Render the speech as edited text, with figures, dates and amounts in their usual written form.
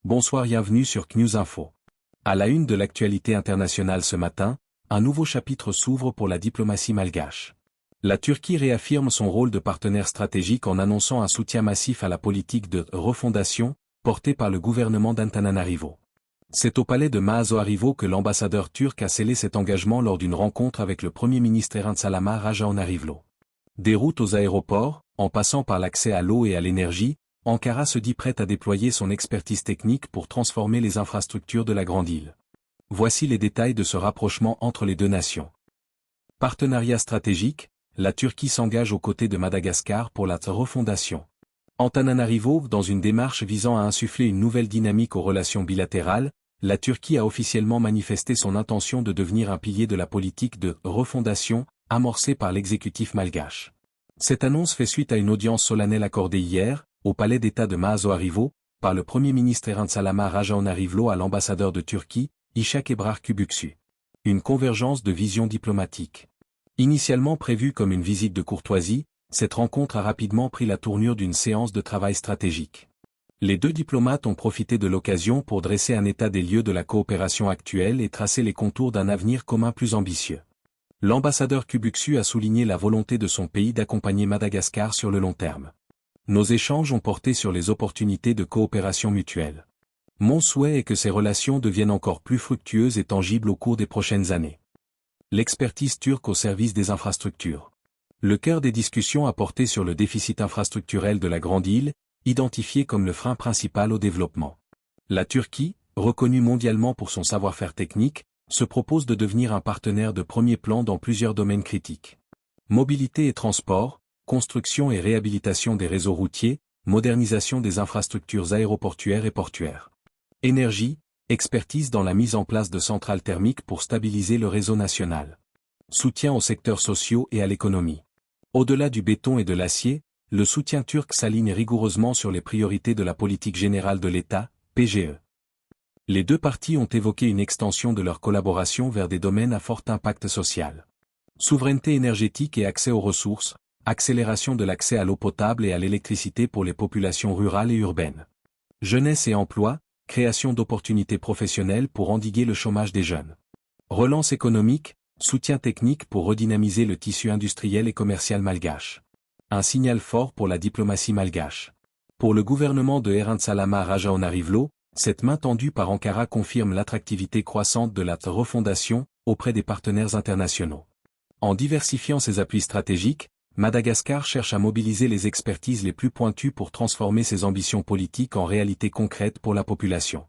Bonsoir, bienvenue sur CNews Info. À la une de l'actualité internationale ce matin, un nouveau chapitre s'ouvre pour la diplomatie malgache. La Turquie réaffirme son rôle de partenaire stratégique en annonçant un soutien massif à la politique de refondation portée par le gouvernement d'Antananarivo. C'est au palais de Maazoarivo que l'ambassadeur turc a scellé cet engagement lors d'une rencontre avec le Premier ministre Erinsalama Rajaonarivlo. Des routes aux aéroports, en passant par l'accès à l'eau et à l'énergie, Ankara se dit prête à déployer son expertise technique pour transformer les infrastructures de la Grande Île. Voici les détails de ce rapprochement entre les deux nations. Partenariat stratégique, la Turquie s'engage aux côtés de Madagascar pour la refondation. Antananarivo, dans une démarche visant à insuffler une nouvelle dynamique aux relations bilatérales, la Turquie a officiellement manifesté son intention de devenir un pilier de la politique de refondation amorcée par l'exécutif malgache. Cette annonce fait suite à une audience solennelle accordée hier, au palais d'État de Maazoarivo, par le Premier ministre Erinsalama Rajaonarivlo à l'ambassadeur de Turquie, Ishak Ebrar Kubuksu. Une convergence de visions diplomatiques. Initialement prévue comme une visite de courtoisie, cette rencontre a rapidement pris la tournure d'une séance de travail stratégique. Les deux diplomates ont profité de l'occasion pour dresser un état des lieux de la coopération actuelle et tracer les contours d'un avenir commun plus ambitieux. L'ambassadeur Kubuksu a souligné la volonté de son pays d'accompagner Madagascar sur le long terme. Nos échanges ont porté sur les opportunités de coopération mutuelle. Mon souhait est que ces relations deviennent encore plus fructueuses et tangibles au cours des prochaines années. L'expertise turque au service des infrastructures. Le cœur des discussions a porté sur le déficit infrastructurel de la Grande Île, identifié comme le frein principal au développement. La Turquie, reconnue mondialement pour son savoir-faire technique, se propose de devenir un partenaire de premier plan dans plusieurs domaines critiques. Mobilité et transport, construction et réhabilitation des réseaux routiers, modernisation des infrastructures aéroportuaires et portuaires. Énergie, expertise dans la mise en place de centrales thermiques pour stabiliser le réseau national. Soutien aux secteurs sociaux et à l'économie. Au-delà du béton et de l'acier, le soutien turc s'aligne rigoureusement sur les priorités de la politique générale de l'État, PGE. Les deux parties ont évoqué une extension de leur collaboration vers des domaines à fort impact social. Souveraineté énergétique et accès aux ressources, accélération de l'accès à l'eau potable et à l'électricité pour les populations rurales et urbaines. Jeunesse et emploi, création d'opportunités professionnelles pour endiguer le chômage des jeunes. Relance économique, soutien technique pour redynamiser le tissu industriel et commercial malgache. Un signal fort pour la diplomatie malgache. Pour le gouvernement de Erinsalama Rajaonarivlo, cette main tendue par Ankara confirme l'attractivité croissante de la refondation auprès des partenaires internationaux. En diversifiant ses appuis stratégiques, Madagascar cherche à mobiliser les expertises les plus pointues pour transformer ses ambitions politiques en réalité concrète pour la population.